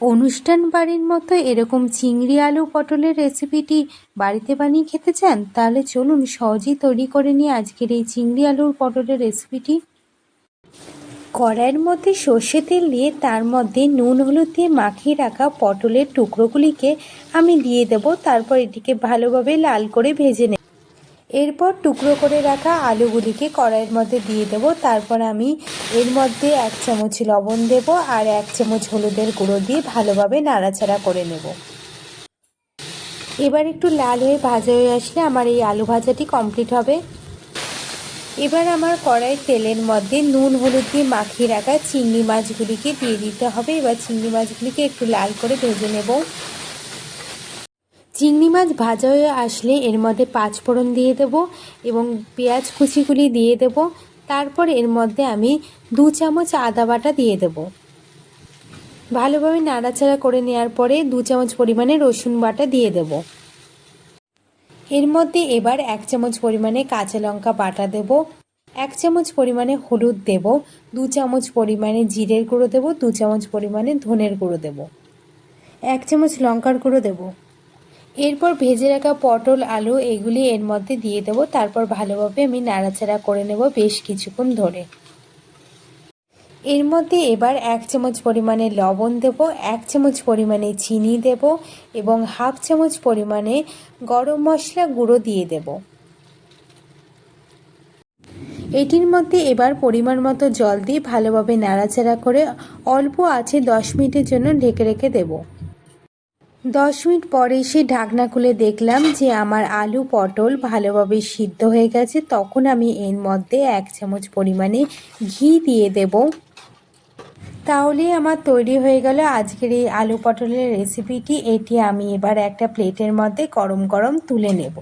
অনুষ্ঠান বাড়ির মতো এরকম চিংড়ি আলু পটলের রেসিপিটি বাড়িতে বানিয়ে খেতে চান? তাহলে চলুন সহজেই তৈরি করে নিই আজকের এই চিংড়ি আলুর পটলের রেসিপিটি। কড়াইয়ের মধ্যে সর্ষে তেল দিয়ে তার মধ্যে নুন হলুদ দিয়ে মাখিয়ে রাখা পটলের টুকরোগুলিকে আমি দিয়ে দেব। তারপর এটিকে ভালোভাবে লাল করে ভেজে নেব। এরপর টুকরো করে রাখা আলুগুলিকে কড়াইয়ের মধ্যে দিয়ে দেব। তারপর আমি এর মধ্যে 1 চামচ লবণ দেব আর 1 চামচ হলুদের গুঁড়ো দিয়ে ভালোভাবে নাড়াচাড়া করে নেব। এবার একটু লাল হয়ে ভাজা হয়ে আসলে আমার এই আলু ভাজাটি কমপ্লিট হবে। এবার আমার কড়াইয়ের তেলের মধ্যে নুন হলুদ দিয়ে মাখিয়ে রাখা চিংড়ি মাছগুলিকে দিয়ে দিতে হবে। এবার চিংড়ি মাছগুলিকে একটু লাল করে ভেজে নেব। চিংড়ি মাছ ভাজা হয়ে আসলে এর মধ্যে 5 ফোড়ন দিয়ে দেব এবং পেঁয়াজ কুচিগুলি দিয়ে দেব। তারপর এর মধ্যে আমি 2 চামচ আদা বাটা দিয়ে দেব। ভালোভাবে নাড়াচাড়া করে নেওয়ার পরে 2 চামচ পরিমাণে রসুন বাটা দিয়ে দেব। এর মধ্যে এবার 1 চামচ পরিমাণে কাঁচা লঙ্কা বাটা দেব, 1 চামচ পরিমাণে হলুদ দেব, 2 চামচ পরিমাণে জিরের গুঁড়ো দেব, 2 চামচ পরিমাণে ধনের গুঁড়ো দেব, 1 চামচ লঙ্কার গুঁড়ো দেব। এরপর ভেজে রাখা পটল আলু এগুলি এর মধ্যে দিয়ে দেব। তারপর ভালোভাবে আমি নাড়াচাড়া করে নেব বেশ কিছুক্ষণ ধরে। এর মধ্যে এবার 1 চামচ পরিমাণে লবণ দেব, 1 চামচ পরিমাণে চিনি দেব এবং 1/2 চামচ পরিমাণে গরম মশলা গুঁড়ো দিয়ে দেব। এটির মধ্যে এবার পরিমাণ মতো জল দিয়ে ভালোভাবে নাড়াচাড়া করে অল্প আঁচে 10 মিনিটের জন্য ঢেকে রেখে দেব। 10 মিনিট পরে এসে ঢাকনা খুলে দেখলাম যে আমার আলু পটল ভালোভাবে সিদ্ধ হয়ে গেছে। তখন আমি এর মধ্যে 1 চামচ পরিমাণে ঘি দিয়ে দেব। তাহলে আমার তৈরি হয়ে গেল আজকের এই আলু পটলের রেসিপিটি। এটি আমি এবার একটা প্লেটের মধ্যে গরম গরম তুলে নেব।